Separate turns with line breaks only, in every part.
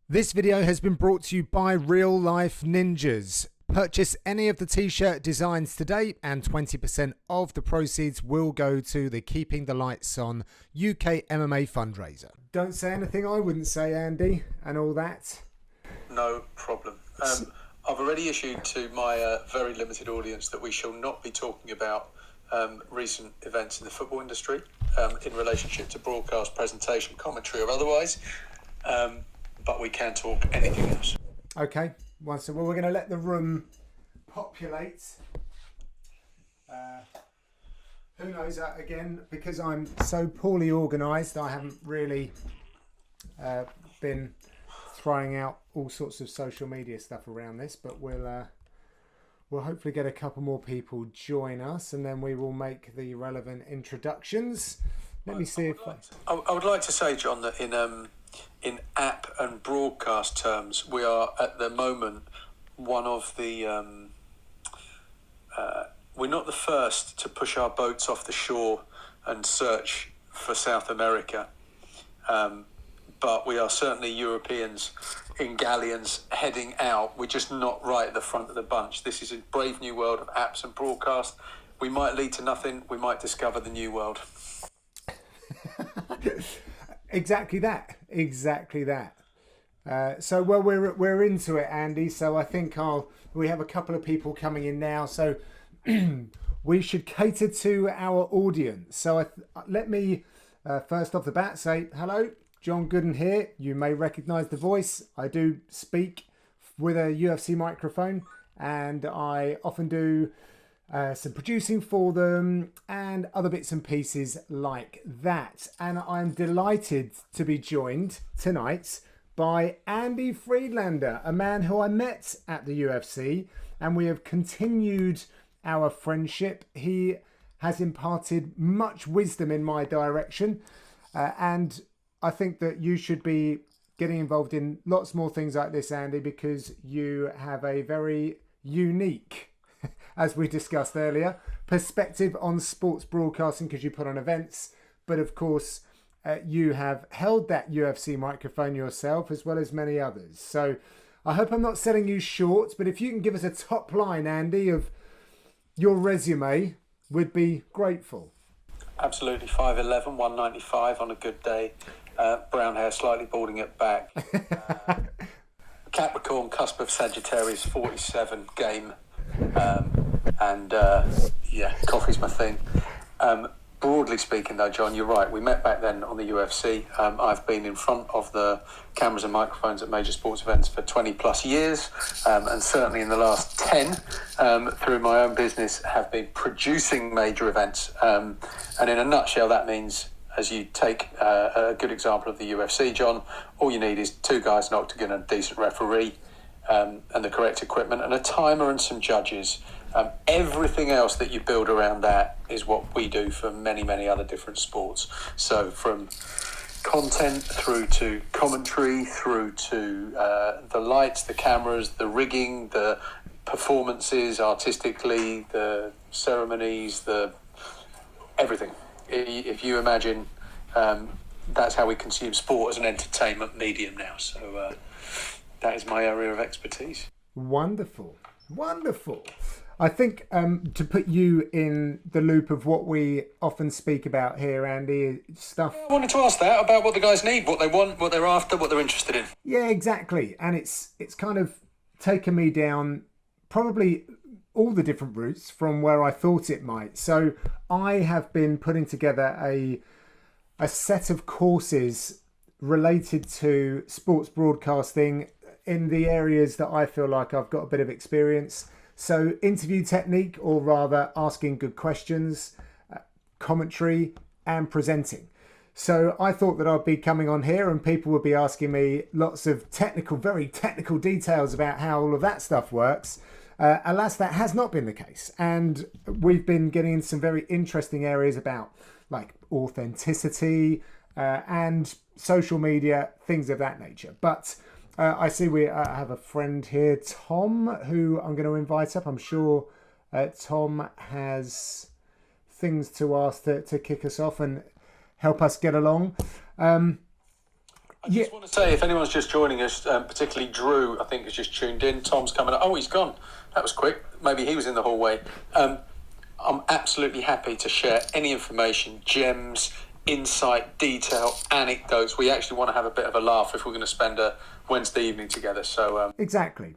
This video has been brought to you by Real Life Ninjas. Purchase any of the t-shirt designs today and 20% of the proceeds will go to the Keeping the Lights On UK MMA fundraiser. Don't say anything I wouldn't say, Andy, and all that.
No problem. I've already issued to my very limited audience that we shall not be talking about recent events in the football industry in relationship to broadcast, presentation, commentary or otherwise. But we can talk anything else.
Okay. Well, we're going to let the room populate. Who knows, again, because I'm so poorly organised, I haven't really been throwing out all sorts of social media stuff around this, but we'll hopefully get a couple more people join us, and then we will make the relevant introductions. Let me see if
I would like to say, John, that in app and broadcast terms, we are at the moment one of the we're not the first to push our boats off the shore and search for South America, but we are certainly Europeans in galleons heading out. We're just not right at the front of the bunch. This is a brave new world of apps and broadcast. We might lead to nothing. We might discover the new world.
Exactly that. So we're into it, Andy. So I think we have a couple of people coming in now. So we should cater to our audience. So let me first off the bat say hello, John Gooden here. You may recognise the voice. I do speak with a UFC microphone, and I often do some producing for them and other bits and pieces like that. And I'm delighted to be joined tonight by Andy Friedlander, a man who I met at the UFC, and we have continued our friendship. He has imparted much wisdom in my direction, and I think that you should be getting involved in lots more things like this, Andy, because you have a very unique, as we discussed earlier, perspective on sports broadcasting because you put on events. But of course, you have held that UFC microphone yourself as well as many others. So I hope I'm not selling you short, but if you can give us a top line, Andy, of your resume, we'd be grateful.
Absolutely. 5'11", 195 on a good day. Brown hair, slightly balding at back. Capricorn, cusp of Sagittarius, 47 game. Coffee's my thing. Broadly speaking, though, John, you're right. We met back then on the UFC. I've been in front of the cameras and microphones at major sports events for 20 plus years, and certainly in the last 10 through my own business have been producing major events. And in a nutshell, that means, as you take a good example of the UFC, John, all you need is two guys, an octagon, and a decent referee, and the correct equipment and a timer and some judges. Everything else that you build around that is what we do for many, many other different sports. So from content through to commentary, through to the lights, the cameras, the rigging, the performances artistically, the ceremonies, the everything. If you imagine, that's how we consume sport as an entertainment medium now. So that is my area of expertise.
Wonderful. I think to put you in the loop of what we often speak about here, Andy, stuff...
I wanted to ask that about what the guys need, what they want, what they're after, what they're interested in.
Yeah, exactly. And it's kind of taken me down probably all the different routes from where I thought it might. So I have been putting together a set of courses related to sports broadcasting in the areas that I feel like I've got a bit of experience. So interview technique, or rather asking good questions, commentary and presenting. So I thought that I'd be coming on here and people would be asking me lots of very technical details about how all of that stuff works. Alas, that has not been the case. And we've been getting in some very interesting areas about like authenticity and social media, things of that nature. But I see we have a friend here, Tom, who I'm going to invite up. I'm sure Tom has things to ask to kick us off and help us get along.
I just want to say, if anyone's just joining us, particularly Drew, I think has just tuned in. Tom's coming up. Oh, he's gone. That was quick. Maybe he was in the hallway. I'm absolutely happy to share any information, gems, insight, detail, anecdotes. We actually want to have a bit of a laugh if we're going to spend a Wednesday evening together. So
exactly.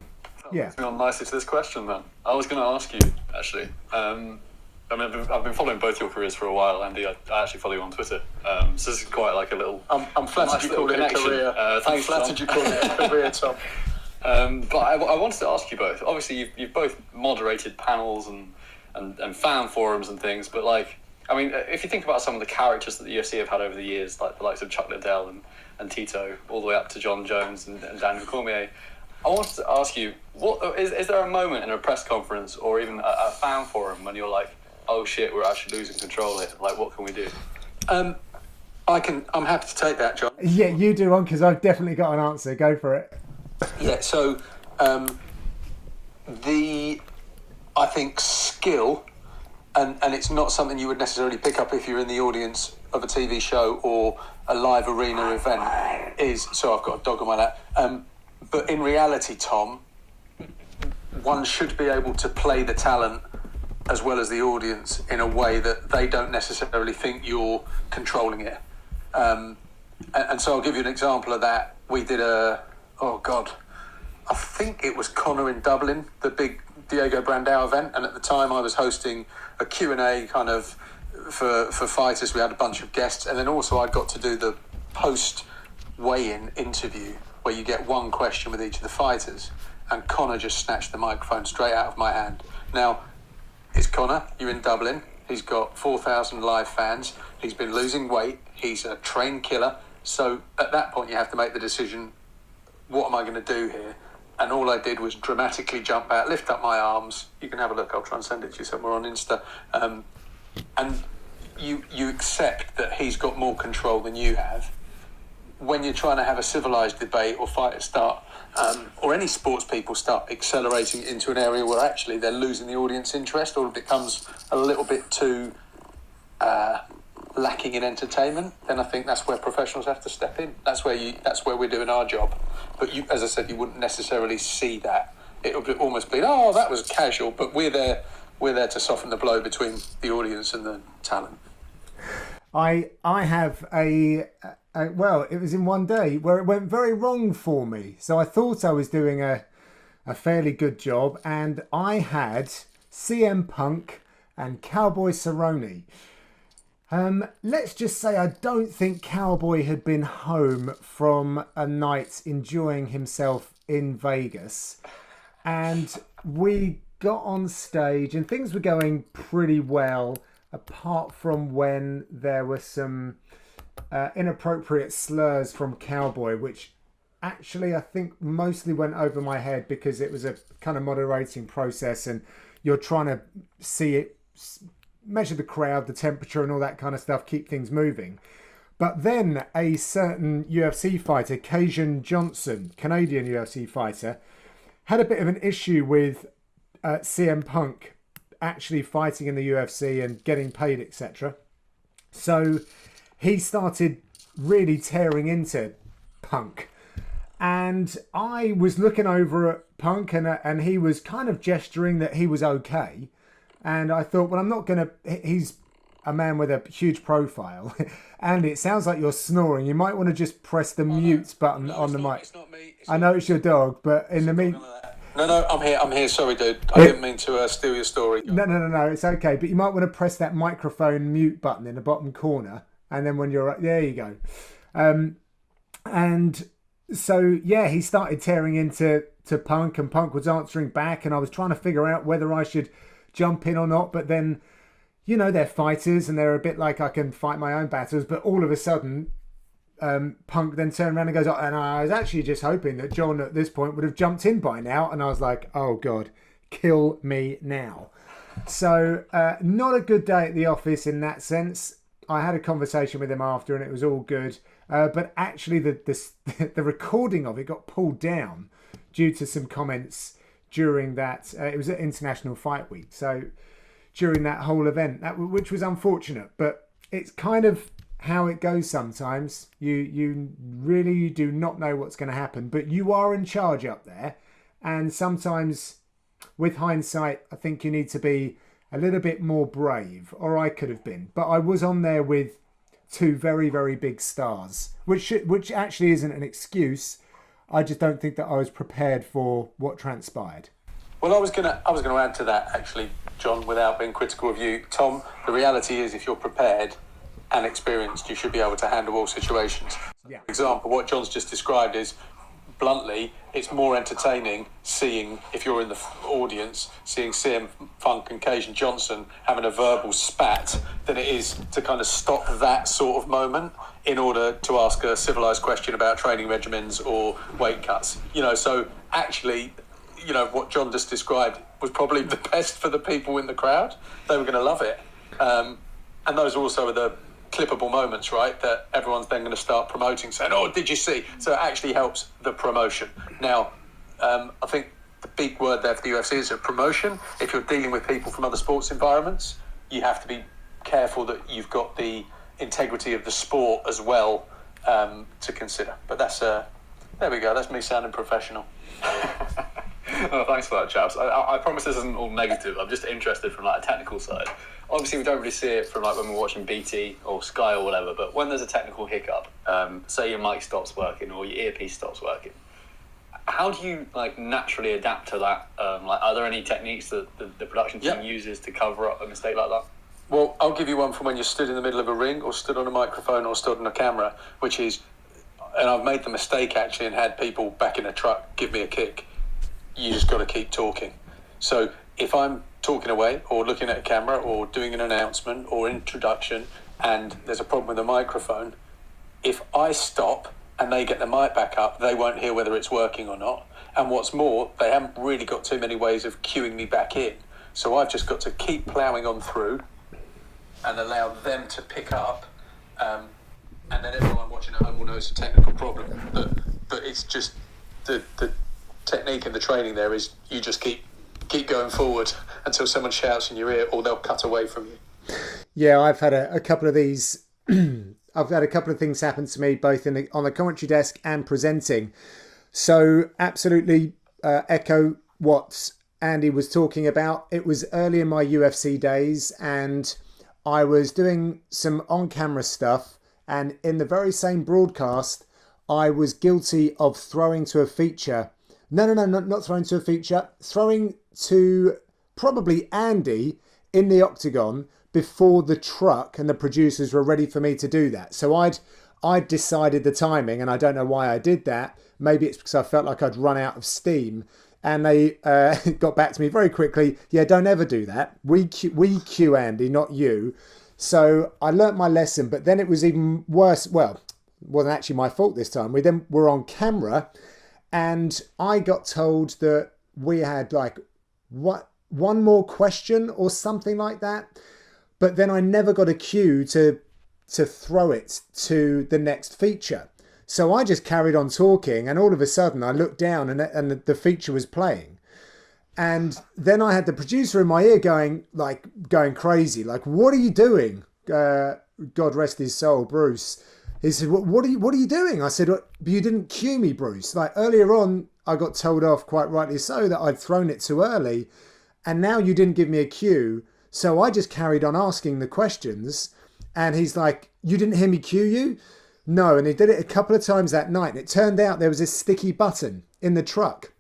Yeah.
Leads me on nicely to this question then. I was going to ask you, actually. I mean, I've been following both your careers for a while, Andy. I actually follow you on Twitter. So this is quite like a little...
I'm flattered you called it a career.
Thanks,
flattered you called it a career, Tom.
But I wanted to ask you both. Obviously, you've both moderated panels and fan forums and things, but like, I mean, if you think about some of the characters that the UFC have had over the years, like the likes of Chuck Liddell and Tito, all the way up to John Jones and Daniel Cormier, I wanted to ask you, what is there a moment in a press conference or even a fan forum when you're like, oh shit, we're actually losing control here? Like, what can we do?
I'm happy to take that, John.
Yeah, you do one, because I've definitely got an answer. Go for it.
Yeah, so I think skill, and it's not something you would necessarily pick up if you're in the audience of a TV show or a live arena event, is... So I've got a dog on my lap. But in reality, Tom, one should be able to play the talent as well as the audience in a way that they don't necessarily think you're controlling it. And so I'll give you an example of that. We did I think it was Conor in Dublin, the big Diego Brandao event, and at the time I was hosting a Q&A kind of for fighters. We had a bunch of guests, and then also I got to do the post weigh-in interview where you get one question with each of the fighters, and Conor just snatched the microphone straight out of my hand. Now, it's Conor, you're in Dublin, he's got 4,000 live fans, he's been losing weight, he's a trained killer, so at that point you have to make the decision, what am I going to do here? And all I did was dramatically jump out, lift up my arms. You can have a look, I'll try and send it to you somewhere on Insta. And you accept that he's got more control than you have. When you're trying to have a civilised debate or fighters start, or any sports people start accelerating into an area where actually they're losing the audience interest, or it becomes a little bit too lacking in entertainment, then I think that's where professionals have to step in. That's where we're doing our job. But you, as I said, you wouldn't necessarily see that. It would almost be, oh, that was casual, but we're there to soften the blow between the audience and the talent.
I have well, it was in one day where it went very wrong for me. So I thought I was doing a fairly good job, and I had CM Punk and Cowboy Cerrone. Let's just say I don't think Cowboy had been home from a night enjoying himself in Vegas. And we got on stage and things were going pretty well, apart from when there were some inappropriate slurs from Cowboy, which actually I think mostly went over my head because it was a kind of moderating process and you're trying to see it, measure the crowd, the temperature and all that kind of stuff, keep things moving. But then a certain UFC fighter, Cajun Johnson, Canadian UFC fighter, had a bit of an issue with CM Punk actually fighting in the UFC and getting paid, etc. So he started really tearing into Punk. And I was looking over at Punk and he was kind of gesturing that he was okay. And I thought, well, I'm not going to... He's a man with a huge profile. And it sounds like you're snoring. You might want to just press the mute button on the mic.
It's not me.
I know it's your dog, but in the mean...
No, I'm here. Sorry, dude. I didn't mean to steal your story.
No, it's okay. But you might want to press that microphone mute button in the bottom corner. And then when you're... There you go. And so, yeah, he started tearing into Punk, and Punk was answering back. And I was trying to figure out whether I should jump in or not. But then, you know, they're fighters and they're a bit like I can fight my own battles. But all of a sudden... Punk then turned around and goes, oh, and I was actually just hoping that John at this point would have jumped in by now. And I was like, oh God, kill me now. So not a good day at the office in that sense. I had a conversation with him after and it was all good. But actually the recording of it got pulled down due to some comments during that. It was at International Fight Week. So during that whole event, which was unfortunate, but it's kind of how it goes sometimes. You really do not know what's going to happen, but you are in charge up there. And sometimes, with hindsight, I think you need to be a little bit more brave, or I could have been. But I was on there with two very, very big stars, which actually isn't an excuse. I just don't think that I was prepared for what transpired.
Well, I was gonna add to that actually, John, without being critical of you, Tom. The reality is, if you're prepared and experienced, you should be able to handle all situations.
Yeah.
For example, what John's just described is, bluntly, it's more entertaining seeing, if you're in the audience, seeing CM Funk and Cajun Johnson having a verbal spat than it is to kind of stop that sort of moment in order to ask a civilised question about training regimens or weight cuts. So actually, what John just described was probably the best for the people in the crowd. They were going to love it. And those also are the clippable moments, right, that everyone's then going to start promoting, saying, oh, did you see? So it actually helps the promotion. Now, I think the big word there for the UFC is a promotion. If you're dealing with people from other sports environments, you have to be careful that you've got the integrity of the sport as well to consider. But that's there we go. That's me sounding professional.
Oh, thanks for that, chaps. I promise this isn't all negative. I'm just interested from a technical side. Obviously, we don't really see it from when we're watching BT or Sky or whatever. But when there's a technical hiccup, say your mic stops working or your earpiece stops working, how do you naturally adapt to that? Are there any techniques that the production team uses to cover up a mistake like that?
Well, I'll give you one from when you're stood in the middle of a ring or stood on a microphone or stood on a camera, which is, and I've made the mistake actually and had people back in a truck give me a kick. You just got to keep talking. So if I'm talking away or looking at a camera or doing an announcement or introduction and there's a problem with the microphone, if I stop and they get the mic back up, they won't hear whether it's working or not. And what's more, they haven't really got too many ways of cueing me back in. So I've just got to keep ploughing on through and allow them to pick up. And then everyone watching at home will know it's a technical problem. But it's just the technique and the training there is you just keep going forward until someone shouts in your ear or they'll cut away from you.
Yeah, I've had a couple of these. I've had a couple of things happen to me both on the commentary desk and presenting. So absolutely echo what Andy was talking about. It was early in my UFC days and I was doing some on-camera stuff, and in the very same broadcast I was guilty of throwing to a feature. No, not throwing to a feature. Throwing to probably Andy in the octagon before the truck and the producers were ready for me to do that. So I'd decided the timing, and I don't know why I did that. Maybe it's because I felt like I'd run out of steam. And they got back to me very quickly. Yeah, don't ever do that. We cue Andy, not you. So I learnt my lesson, but then it was even worse. Well, it wasn't actually my fault this time. We then were on camera. And I got told that we had one more question or something like that. But then I never got a cue to throw it to the next feature. So I just carried on talking, and all of a sudden I looked down and the feature was playing. And then I had the producer in my ear going crazy. What are you doing? God rest his soul, Bruce. He said, what are you doing? I said, you didn't cue me, Bruce. Earlier on, I got told off, quite rightly so, that I'd thrown it too early. And now you didn't give me a cue. So I just carried on asking the questions. And he's like, you didn't hear me cue you? No. And he did it a couple of times that night. And it turned out there was a sticky button in the truck.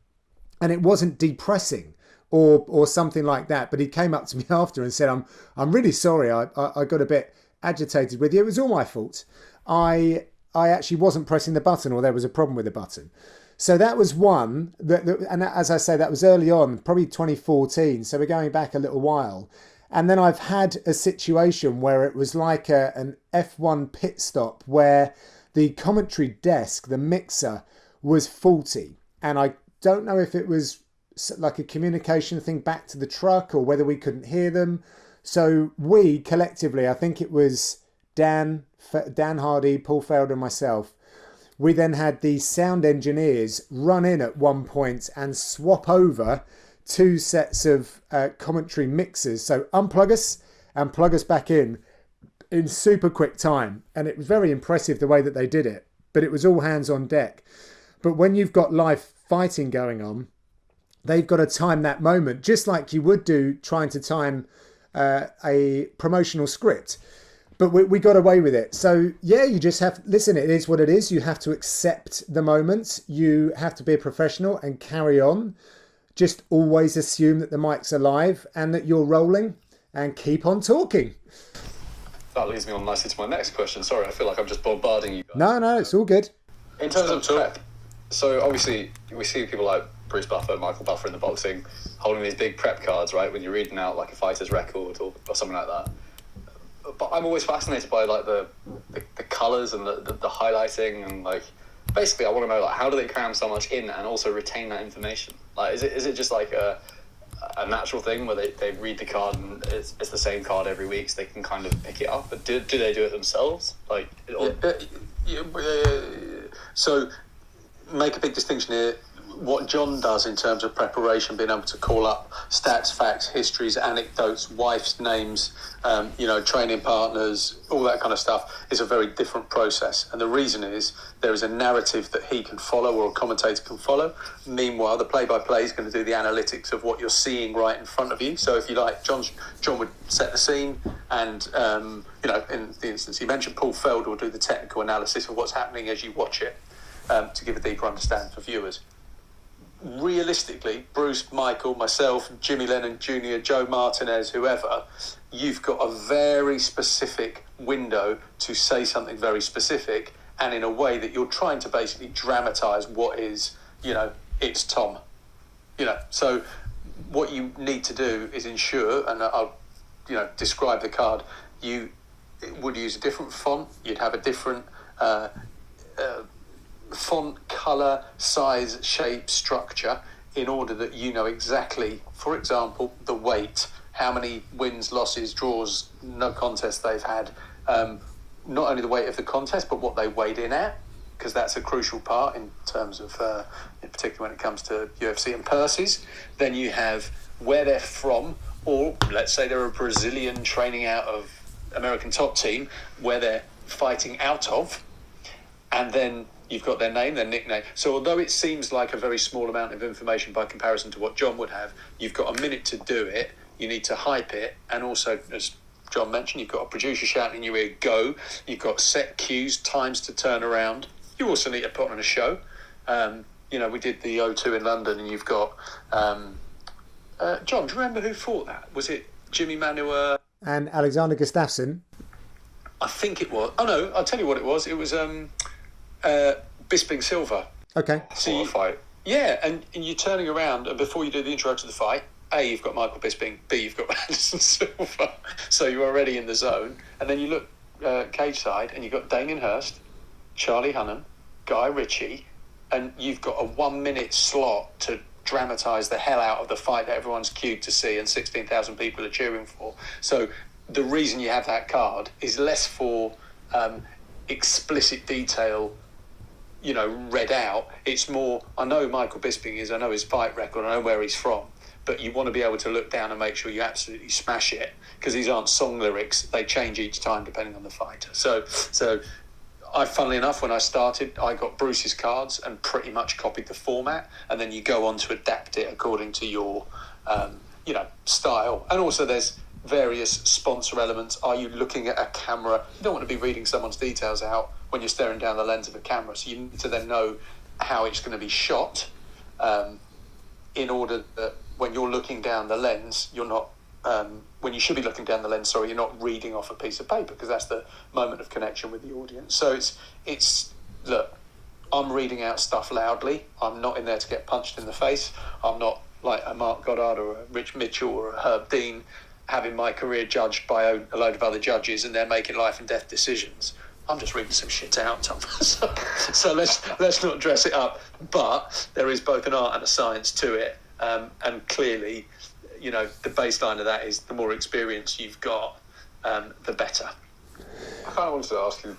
And it wasn't depressing or something like that. But he came up to me after and said, I'm really sorry. I got a bit agitated with you. It was all my fault. I actually wasn't pressing the button, or there was a problem with the button. So that was one, and as I say, that was early on, probably 2014. So we're going back a little while. And then I've had a situation where it was like an F1 pit stop where the commentary desk, the mixer, was faulty. And I don't know if it was like a communication thing back to the truck or whether we couldn't hear them. So we collectively, I think it was Dan Hardy, Paul Felder and myself, we then had the sound engineers run in at one point and swap over two sets of commentary mixers. So unplug us and plug us back in. in super quick time. And it was very impressive the way that they did it. But it was all hands on deck. But when you've got live fighting going on, they've got to time that moment, just like you would do trying to time a promotional script. But we got away with it. So, yeah, you just have, listen, it is what it is. You have to accept the moment. You have to be a professional and carry on. Just always assume that the mics are live and that you're rolling and keep on talking.
That leads me on nicely to my next question. Sorry, I feel like I'm just bombarding you guys.
No, it's all good.
In terms of prep, so obviously we see people like Bruce Buffer, Michael Buffer in the boxing, holding these big prep cards, right, when you're reading out like a fighter's record or something like that. But I'm always fascinated by like the colours and the highlighting, and like basically I want to know like how do they cram so much in and also retain that information? Like is it just like a natural thing where they read the card and it's the same card every week, so they can kind of pick it up? But do they do it themselves? Like
so make a big distinction here. What John does in terms of preparation, being able to call up stats, facts, histories, anecdotes, wife's names, training partners, all that kind of stuff, is a very different process. And the reason is there is a narrative that he can follow or a commentator can follow. Meanwhile, the play-by-play is going to do the analytics of what you're seeing right in front of you. So if you like, John would set the scene and, in the instance you mentioned, Paul Feld will do the technical analysis of what's happening as you watch it to give a deeper understanding for viewers. Realistically, Bruce, Michael, myself, Jimmy Lennon Jr., Joe Martinez, whoever, you've got a very specific window to say something very specific, and in a way that you're trying to basically dramatise what is, it's Tom. So what you need to do is ensure, and I'll, describe the card, you would use a different font, you'd have a different font, colour, size, shape, structure, in order that you know exactly, for example, the weight, how many wins, losses, draws, no contest they've had, not only the weight of the contest, but what they weighed in at, because that's a crucial part in terms of, in particular when it comes to UFC and purses. Then you have where they're from, or let's say they're a Brazilian training out of American Top Team, where they're fighting out of, and then you've got their name, their nickname. So although it seems like a very small amount of information by comparison to what John would have, you've got a minute to do it, you need to hype it, and also, as John mentioned, you've got a producer shouting in your ear, go, you've got set cues, times to turn around. You also need to put on a show. We did the O2 in London, and you've got... John, do you remember who fought that? Was it Jimmy Manuwa?
And Alexander Gustafsson?
I think it was. Oh, no, I'll tell you what it was. It was... Bisping Silva.
Okay.
So fight. Yeah, and you're turning around, and before you do the intro to the fight, A, you've got Michael Bisping, B, you've got Anderson Silva. So you're already in the zone. And then you look cage side, and you've got Damien Hirst, Charlie Hunnam, Guy Ritchie, and you've got a 1 minute slot to dramatise the hell out of the fight that everyone's queued to see and 16,000 people are cheering for. So the reason you have that card is less for explicit detail, read out. It's more, I know Michael Bisping is, I know his fight record, I know where he's from, but you want to be able to look down and make sure you absolutely smash it, because these aren't song lyrics, they change each time depending on the fighter. So funnily enough, when I started, I got Bruce's cards and pretty much copied the format, and then you go on to adapt it according to your style. And also there's various sponsor elements. Are you looking at a camera? You don't want to be reading someone's details out when you're staring down the lens of a camera, so you need to then know how it's going to be shot, in order that when you're looking down the lens, you're not when you should be looking down the lens, you're not reading off a piece of paper, because that's the moment of connection with the audience. So it's look, I'm reading out stuff loudly. I'm not in there to get punched in the face. I'm not like a Mark Goddard or a Rich Mitchell or a Herb Dean, having my career judged by a load of other judges and they're making life and death decisions. I'm just reading some shit out, Tom. So let's not dress it up. But there is both an art and a science to it. And clearly, the baseline of that is the more experience you've got, the better.
I kind of wanted to ask you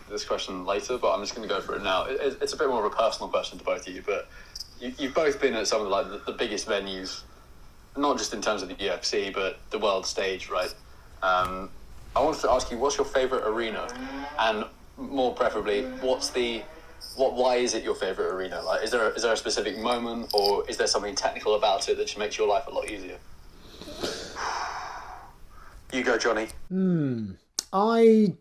this question later, but I'm just going to go for it now. It's a bit more of a personal question to both of you, but you've both been at some of the biggest venues, not just in terms of the UFC, but the world stage, right? I wanted to ask you, what's your favourite arena? And more preferably, why is it your favourite arena? Like, is there a specific moment, or is there something technical about it that just makes your life a lot easier?
You go, Johnny.
I've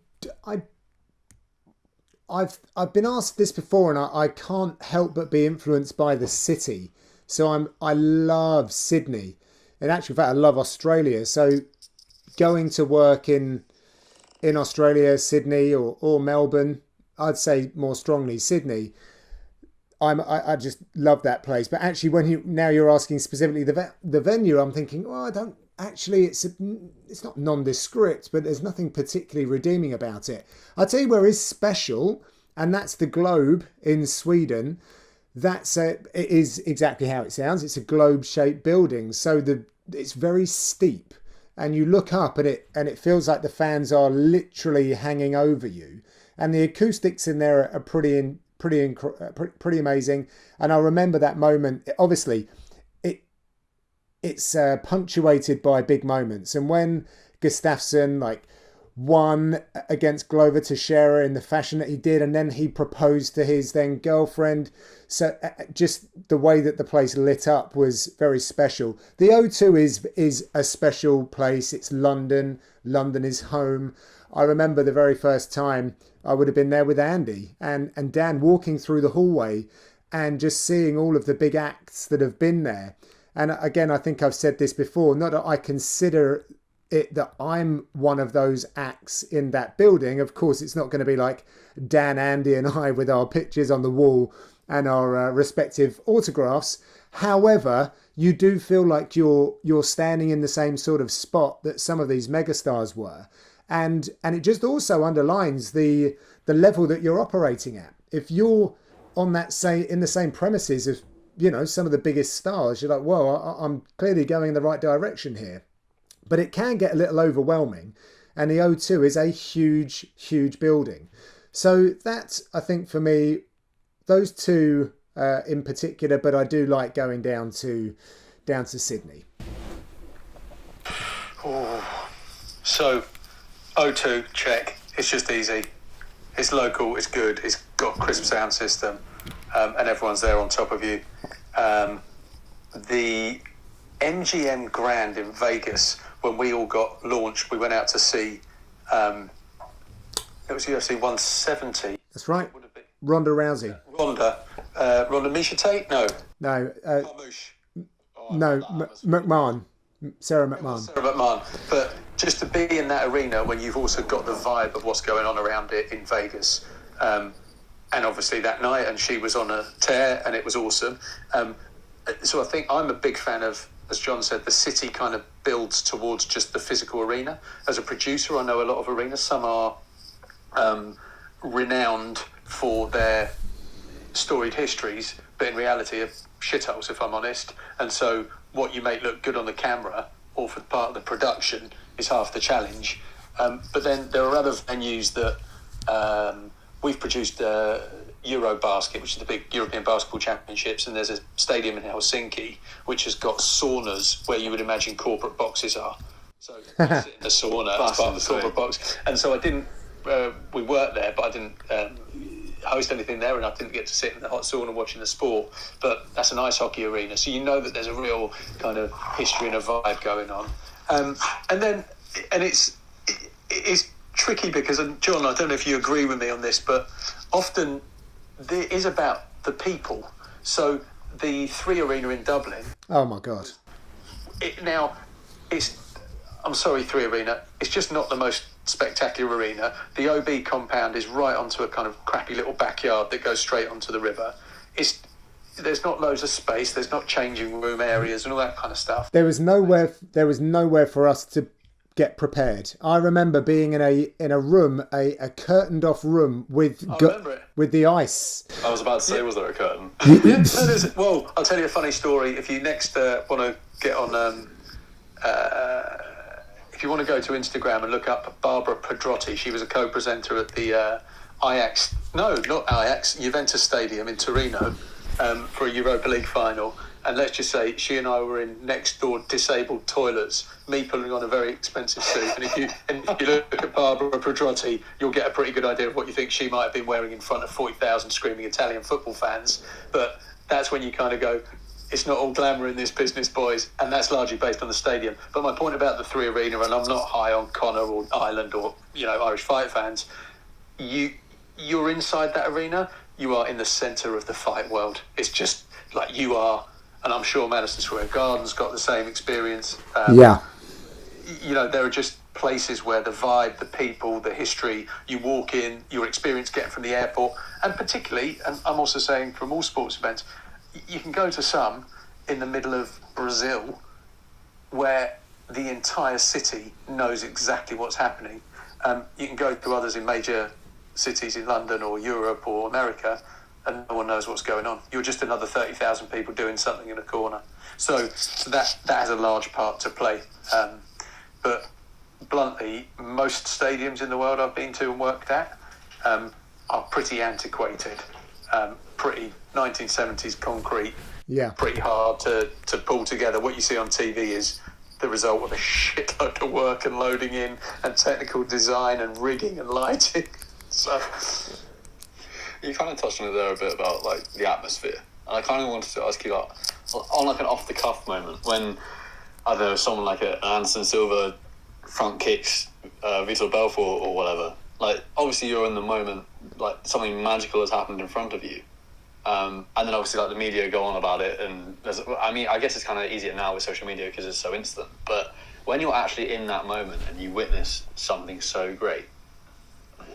been asked this before, and I can't help but be influenced by the city. So I love Sydney. In actual fact, I love Australia. So going to work in Australia, Sydney or Melbourne, I'd say more strongly Sydney. I just love that place. But actually, when you're asking specifically the venue, I'm thinking, I don't actually. It's not nondescript, but there's nothing particularly redeeming about it. I'll tell you where is special, and that's the Globe in Sweden. It is exactly how it sounds. It's a globe-shaped building, so it's very steep, and you look up and it feels like the fans are literally hanging over you, and the acoustics in there are pretty amazing. And I remember that moment. Obviously, it's punctuated by big moments, and when Gustafsson won against Glover Teixeira in the fashion that he did, and then he proposed to his then girlfriend. So just the way that the place lit up was very special. The O2 is a special place. It's London. London is home. I remember the very first time I would have been there with Andy and Dan, walking through the hallway and just seeing all of the big acts that have been there. And again, I think I've said this before, not that I consider it that I'm one of those acts in that building. Of course, it's not going to be like Dan, Andy and I with our pictures on the wall and our respective autographs. However, you do feel like you're standing in the same sort of spot that some of these megastars were. And it just also underlines the level that you're operating at. If you're on in the same premises as, some of the biggest stars, you're like, whoa, I'm clearly going in the right direction here. But it can get a little overwhelming, and the O2 is a huge, huge building. So that's, I think, for me, those two in particular. But I do like going down to Sydney.
Oh, so O2, check. It's just easy. It's local. It's good. It's got crisp sound system, and everyone's there on top of you. The MGM Grand in Vegas, when we all got launched, we went out to see, it was UFC 170.
That's right. Ronda Rousey.
Ronda Misha Tate? No.
No. McMahon. Sarah McMahon.
Sarah McMahon. But just to be in that arena when you've also got the vibe of what's going on around it in Vegas, and obviously that night, and she was on a tear, and it was awesome. So I think I'm a big fan of, as John said, the city kind of builds towards just the physical arena. As a producer, I know a lot of arenas. Some are renowned for their storied histories, but in reality are shitholes, if I'm honest. And so what you make look good on the camera or for part of the production is half the challenge. But then there are other venues that we've produced Eurobasket, which is the big European basketball championships, and there's a stadium in Helsinki which has got saunas where you would imagine corporate boxes are. So you sit in the sauna as part of the corporate box. And so I didn't, we worked there, but I didn't host anything there, and I didn't get to sit in the hot sauna watching the sport. But that's an ice hockey arena, so you know that there's a real kind of history and a vibe going on. And it's tricky because, and John, I don't know if you agree with me on this, but often it is about the people. So the 3 Arena in Dublin.
Oh my God.
I'm sorry, 3 Arena. It's just not the most spectacular arena. The OB compound is right onto a kind of crappy little backyard that goes straight onto the river. There's not loads of space. There's not changing room areas and all that kind of stuff.
There was nowhere for us to get prepared. I remember being in a room, a curtained off room with the ice.
I was about to say, was there a curtain?
Well, I'll tell you a funny story. If you next want to get on, if you want to go to Instagram and look up Barbara Pedrotti, she was a co-presenter at the Juventus Stadium in Torino. for a Europa League final, and let's just say she and I were in next door disabled toilets, me pulling on a very expensive suit, and if you look at Barbara Pedrotti, you'll get a pretty good idea of what you think she might have been wearing in front of 40,000 screaming Italian football fans. But that's when you kind of go, it's not all glamour in this business, boys, and that's largely based on the stadium. But my point about the Three Arena, and I'm not high on Connor or Ireland or Irish fight fans, you're inside that arena, you are in the centre of the fight world. It's just like you are, and I'm sure Madison Square Garden's got the same experience.
Yeah.
There are just places where the vibe, the people, the history, you walk in, your experience getting from the airport, and particularly, and I'm also saying from all sports events, you can go to some in the middle of Brazil where the entire city knows exactly what's happening. You can go to others in major cities in London or Europe or America and no one knows what's going on. You're just another 30,000 people doing something in a corner. So that has a large part to play. But bluntly, most stadiums in the world I've been to and worked at are pretty antiquated, pretty 1970s concrete, pretty hard to pull together. What you see on TV is the result of a shitload of work and loading in and technical design and rigging and lighting. So
you kind of touched on it there a bit about like the atmosphere, and I kind of wanted to ask you, like, on like an off the cuff moment when, I don't know, someone like an Anderson Silva front kicks Vitor Belfort or whatever. Like, obviously you're in the moment, like something magical has happened in front of you, and then obviously like the media go on about it, and I guess it's kind of easier now with social media because it's so instant. But when you're actually in that moment and you witness something so great,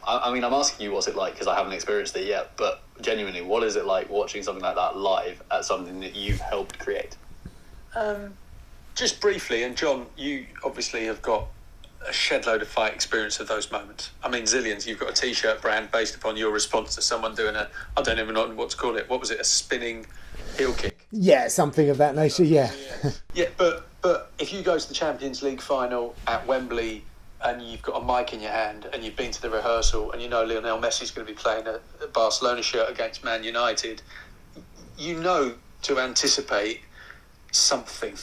I'm asking you what's it like, because I haven't experienced it yet, but genuinely, what is it like watching something like that live at something that you've helped create?
Just briefly, and John, you obviously have got a shed load of fight experience of those moments. I mean, zillions. You've got a T-shirt brand based upon your response to someone doing I don't even know what to call it. What was it? A spinning heel kick?
Yeah, something of that nature, yeah.
Yeah, but if you go to the Champions League final at Wembley and you've got a mic in your hand and you've been to the rehearsal and you know Lionel Messi's going to be playing a Barcelona shirt against Man United, you know to anticipate something.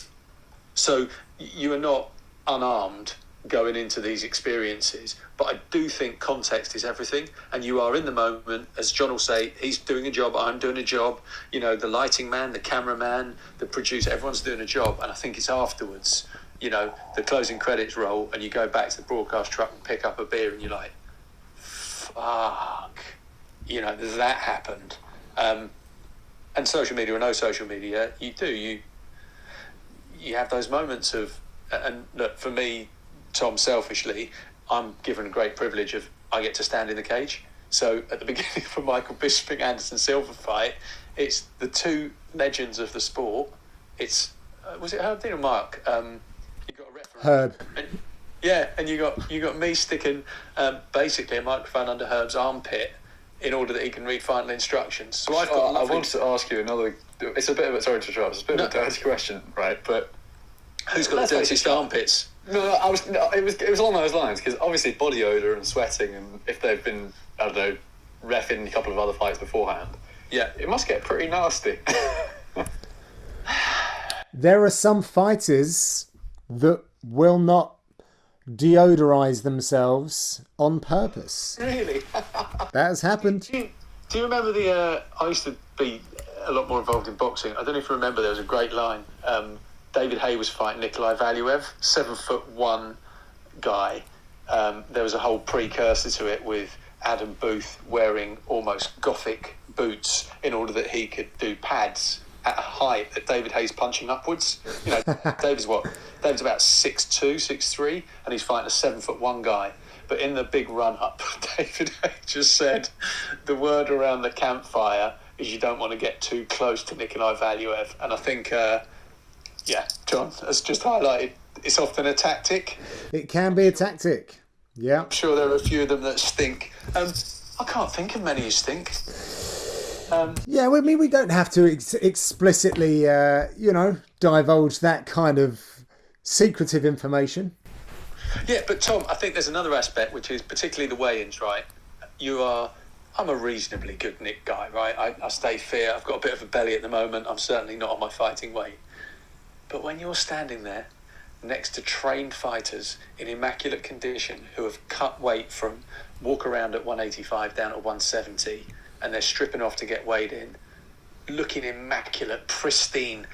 So you are not unarmed going into these experiences, but I do think context is everything, and you are in the moment. As John will say, he's doing a job, I'm doing a job, the lighting man, the cameraman, the producer, everyone's doing a job, and I think it's afterwards, the closing credits roll and you go back to the broadcast truck and pick up a beer and you're like, fuck, that happened. And social media or no social media, you have those moments of, and look, for me, Tom, selfishly, I'm given a great privilege of I get to stand in the cage. So at the beginning of a Michael Bisping Anderson Silva fight, it's the two legends of the sport. It's was it Herb Dean or Mark? You got a referee.
Herb.
And you got me sticking basically a microphone under Herb's armpit in order that he can read final instructions. So I've got.
I wanted to ask you another. It's a bit of a sorry to interrupt. It's a bit of a dirty question, right? But
who's got the dirtiest armpits?
No, it was along those lines, because obviously body odour and sweating, and if they've been, I don't know, reffing a couple of other fights beforehand, yeah, it must get pretty nasty.
There are some fighters that will not deodorize themselves on purpose.
Really?
That has happened.
Do you remember I used to be a lot more involved in boxing. I don't know if you remember, there was a great line. David Haye was fighting Nikolai Valuev, 7'1" guy. There was a whole precursor to it with Adam Booth wearing almost gothic boots in order that he could do pads at a height that David Haye's punching upwards. David's about 6'2", 6'3", and he's fighting a 7'1" guy. But in the big run-up, David Haye just said the word around the campfire is you don't want to get too close to Nikolai Valuev. And I think... John has just highlighted it's often a tactic.
It can be a tactic. Yeah.
I'm sure there are a few of them that stink. I can't think of many who stink.
We don't have to explicitly, divulge that kind of secretive information.
Yeah, but Tom, I think there's another aspect, which is particularly the weigh-ins, right? I'm a reasonably good Nick guy, right? I stay fit. I've got a bit of a belly at the moment. I'm certainly not on my fighting weight. But when you're standing there next to trained fighters in immaculate condition who have cut weight from walk around at 185 down to 170, and they're stripping off to get weighed in, looking immaculate, pristine,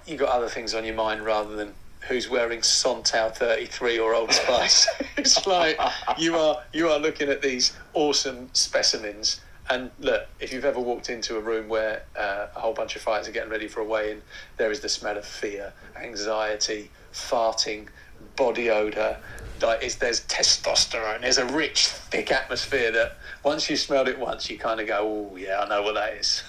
you got other things on your mind rather than who's wearing Sontau 33 or Old Spice. It's like you are looking at these awesome specimens. And look, if you've ever walked into a room where a whole bunch of fighters are getting ready for a weigh-in, there is the smell of fear, anxiety, farting, body odour. There's testosterone. There's a rich, thick atmosphere that once you smelled it once, you kind of go, oh, yeah, I know what that is.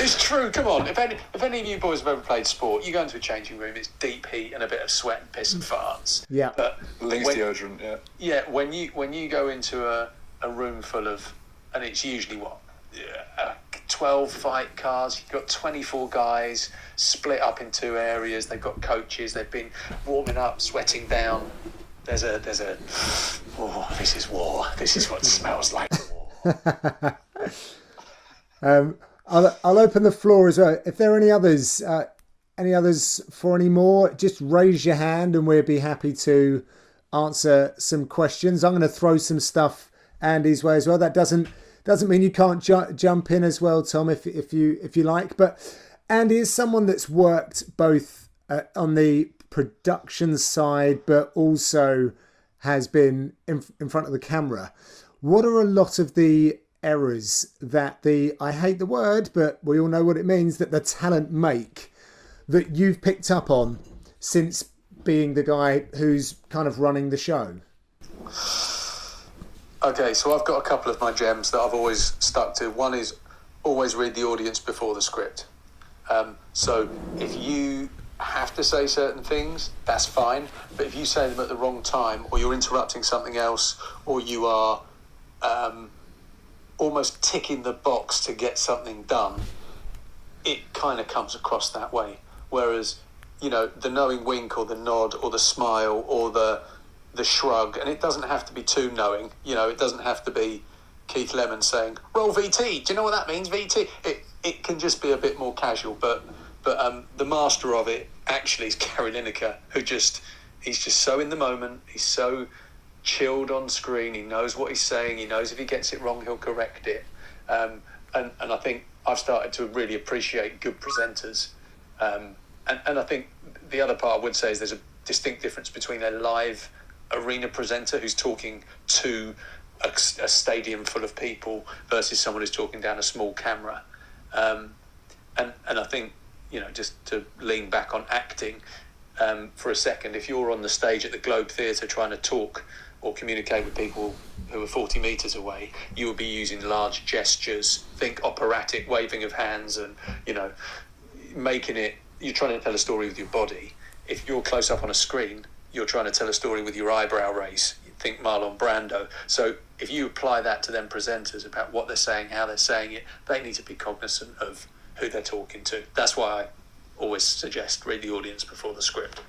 It's true. Come on. If any of you boys have ever played sport, you go into a changing room, it's deep heat and a bit of sweat and piss and farts.
Yeah.
But
Links deodorant, yeah.
Yeah, when you go into a room full of, and it's usually 12 fight cards, you've got 24 guys split up in two areas, they've got coaches, they've been warming up, sweating down. There's a this is war. This is what smells like war.
I'll open the floor as well. If there are any others for any more, just raise your hand and we'll be happy to answer some questions. I'm going to throw some stuff Andy's way as well. That doesn't mean you can't jump in as well, Tom, if you like. But Andy is someone that's worked both on the production side, but also has been in front of the camera. What are a lot of the errors that I hate the word, but we all know what it means, that the talent make, that you've picked up on since being the guy who's kind of running the show?
Okay, so I've got a couple of my gems that I've always stuck to. One is always read the audience before the script. So if you have to say certain things, that's fine. But if you say them at the wrong time, or you're interrupting something else, or you are almost ticking the box to get something done, it kind of comes across that way. Whereas, the knowing wink or the nod or the smile or the shrug, and it doesn't have to be too knowing, it doesn't have to be Keith Lemon saying, roll VT, do you know what that means, VT? It can just be a bit more casual, but the master of it actually is Gary Lineker, he's just so in the moment, he's so chilled on screen, he knows what he's saying, he knows if he gets it wrong, he'll correct it. And I think I've started to really appreciate good presenters. And I think the other part I would say is there's a distinct difference between a live arena presenter who's talking to a stadium full of people versus someone who's talking down a small camera. And I think, just to lean back on acting for a second, if you're on the stage at the Globe Theatre trying to talk or communicate with people who are 40 metres away, you will be using large gestures, think operatic waving of hands and, making it, you're trying to tell a story with your body. If you're close up on a screen, you're trying to tell a story with your eyebrow raise. You think Marlon Brando. So if you apply that to them presenters about what they're saying, how they're saying it, they need to be cognizant of who they're talking to. That's why I always suggest read the audience before the script.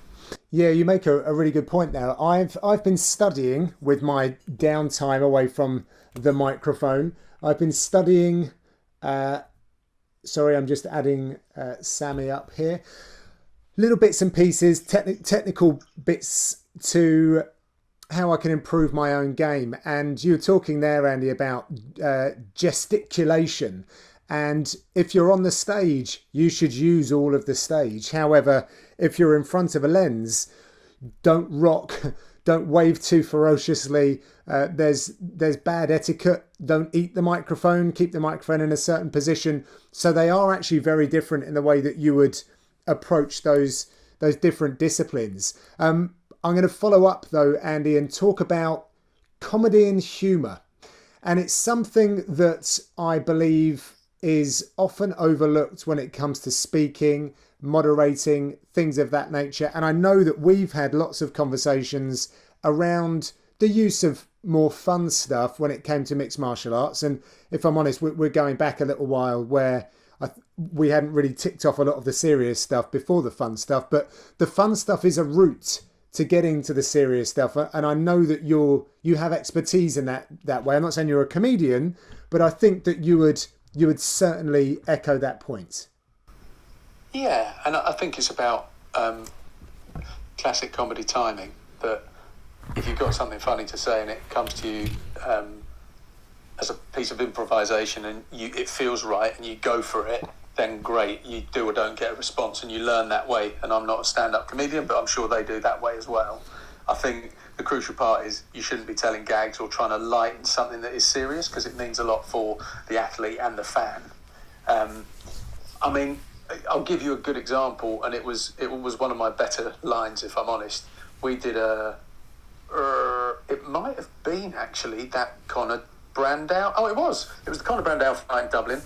Yeah, you make a really good point there. I've been studying with my downtime away from the microphone. I've been studying. Sorry, I'm just adding Sammy up here. Little bits and pieces, technical bits to how I can improve my own game. And you were talking there, Andy, about gesticulation. And if you're on the stage, you should use all of the stage. However, if you're in front of a lens, don't rock, don't wave too ferociously. There's bad etiquette. Don't eat the microphone, keep the microphone in a certain position. So they are actually very different in the way that you would approach those different disciplines. I'm going to follow up though, Andy, and talk about comedy and humour. And it's something that I believe is often overlooked when it comes to speaking, moderating, things of that nature. And I know that we've had lots of conversations around the use of more fun stuff when it came to mixed martial arts. And if I'm honest, we're going back a little while where we hadn't really ticked off a lot of the serious stuff before the fun stuff. But the fun stuff is a route to getting to the serious stuff, and I know that you have expertise in that way. I'm not saying you're a comedian, but I think that you would certainly echo that point.
Yeah, and I think it's about classic comedy timing, that if you've got something funny to say and it comes to you as a piece of improvisation and it feels right and you go for it, then great, you do or don't get a response, and you learn that way. And I'm not a stand-up comedian, but I'm sure they do that way as well. I think the crucial part is you shouldn't be telling gags or trying to lighten something that is serious, because it means a lot for the athlete and the fan. I mean, I'll give you a good example, and it was one of my better lines, if I'm honest. We did it might have been actually that Conor Brandao. Oh, it was the Conor Brandao fight in Dublin.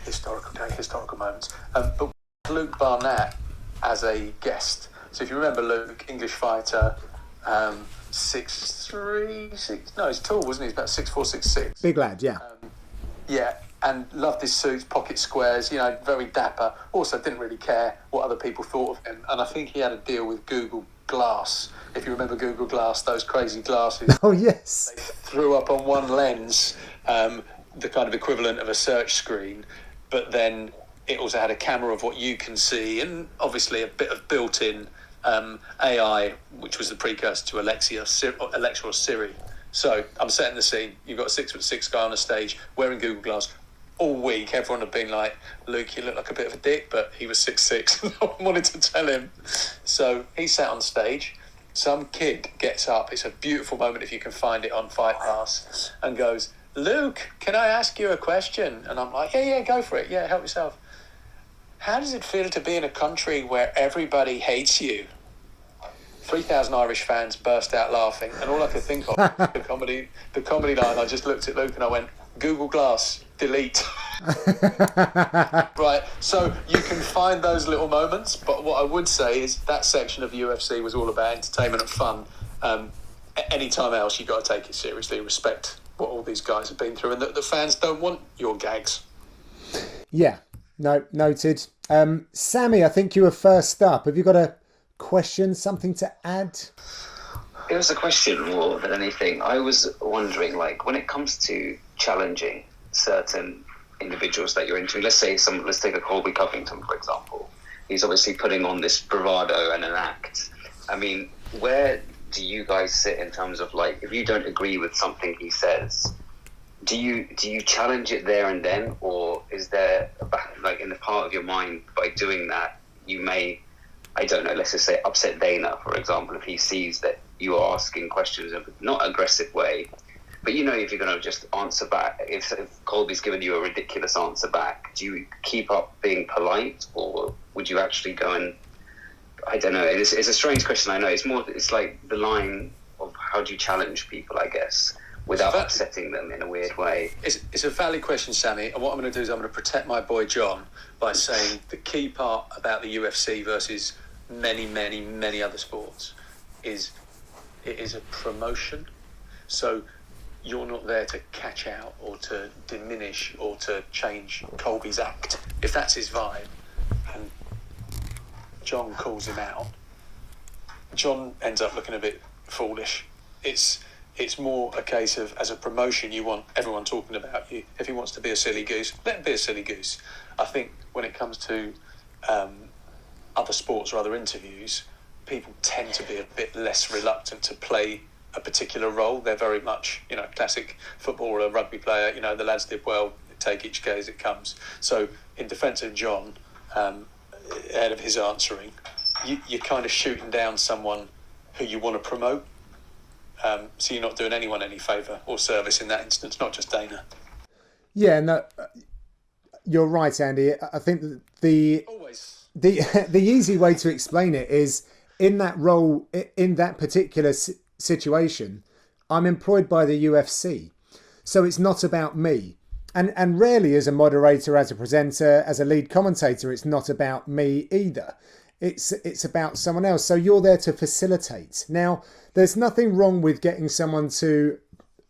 Historical moments. But Luke Barnett as a guest. So if you remember Luke, English fighter, 6'3", no, he's tall, wasn't he? He's about 6'4", 6'6".
Big lad, yeah.
Yeah, and loved his suits, pocket squares, very dapper. Also didn't really care what other people thought of him. And I think he had a deal with Google Glass. If you remember Google Glass, those crazy glasses.
Oh, yes.
They threw up on one lens, the kind of equivalent of a search screen, but then it also had a camera of what you can see, and obviously a bit of built-in AI, which was the precursor to Alexa or Siri. So I'm setting the scene. You've got a 6'6" guy on a stage wearing Google Glass. All week, everyone had been like, Luke, you look like a bit of a dick, but he was 6'6". No one wanted to tell him. So he sat on stage. Some kid gets up. It's a beautiful moment if you can find it on Fight Pass, and goes, Luke, can I ask you a question? And I'm like, yeah, go for it. Yeah, help yourself. How does it feel to be in a country where everybody hates you? 3,000 Irish fans burst out laughing, and all I could think of the comedy line. I just looked at Luke and I went, Google Glass, delete. Right, so you can find those little moments, but what I would say is that section of the UFC was all about entertainment and fun. Anytime else, you got to take it seriously, respect what all these guys have been through, and the fans don't want your gags.
Yeah, no, noted. Sammy, I think you were first up. Have you got a question, something to add?
It was a question more than anything. I was wondering, when it comes to challenging certain individuals that you're into, let's take a Colby Covington, for example. He's obviously putting on this bravado and an act. I mean, where do you guys sit in terms of, if you don't agree with something he says, do you challenge it there and then, or is there in the part of your mind, by doing that you may, I don't know, let's just say upset Dana, for example, if he sees that you are asking questions in not aggressive way, but if you're going to just answer back, if Colby's given you a ridiculous answer back, do you keep up being polite, or would you actually go and, I don't know, it's a strange question, I know, it's like the line of how do you challenge people, I guess, without upsetting them in a weird way.
It's a valid question, Sammy, and what I'm going to do is I'm going to protect my boy John by saying the key part about the UFC versus many, many, many other sports is it is a promotion. So you're not there to catch out or to diminish or to change Colby's act. If that's his vibe and John calls him out, John ends up looking a bit foolish. It's more a case of, as a promotion, you want everyone talking about you. If he wants to be a silly goose, let him be a silly goose. I think when it comes to other sports or other interviews, people tend to be a bit less reluctant to play a particular role. They're very much, classic football or a rugby player, the lads did well, take each day as it comes. So in defence of John, ahead of his answering, you're kind of shooting down someone who you want to promote. So you're not doing anyone any favour or service in that instance, not just Dana.
Yeah, no, you're right, Andy. I think the easy way to explain it is, in that role, in that particular situation, I'm employed by the UFC. So it's not about me. And rarely as a moderator, as a presenter, as a lead commentator, it's not about me either. It's about someone else. So you're there to facilitate. Now, there's nothing wrong with getting someone to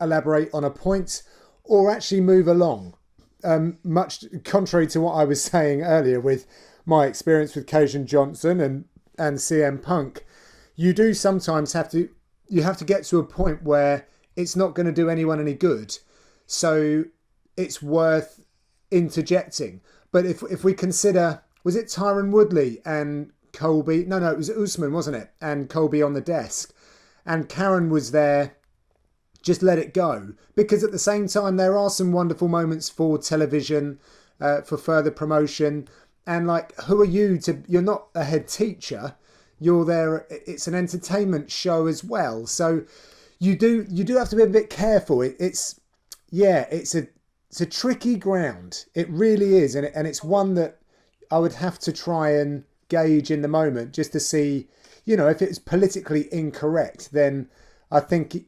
elaborate on a point or actually move along. Much contrary to what I was saying earlier with my experience with Kajan Johnson and and CM Punk, you do sometimes have to get to a point where it's not going to do anyone any good. So it's worth interjecting. But if we consider, was it Tyron Woodley and Colby? No, it was Usman, wasn't it? And Colby on the desk. And Karen was there, just let it go. Because at the same time, there are some wonderful moments for television, for further promotion. And like, who are you you're not a head teacher. You're there, it's an entertainment show as well. So you do have to be a bit careful. It's a tricky ground. It really is. And it's one that I would have to try and gauge in the moment just to see, if it's politically incorrect, then I think,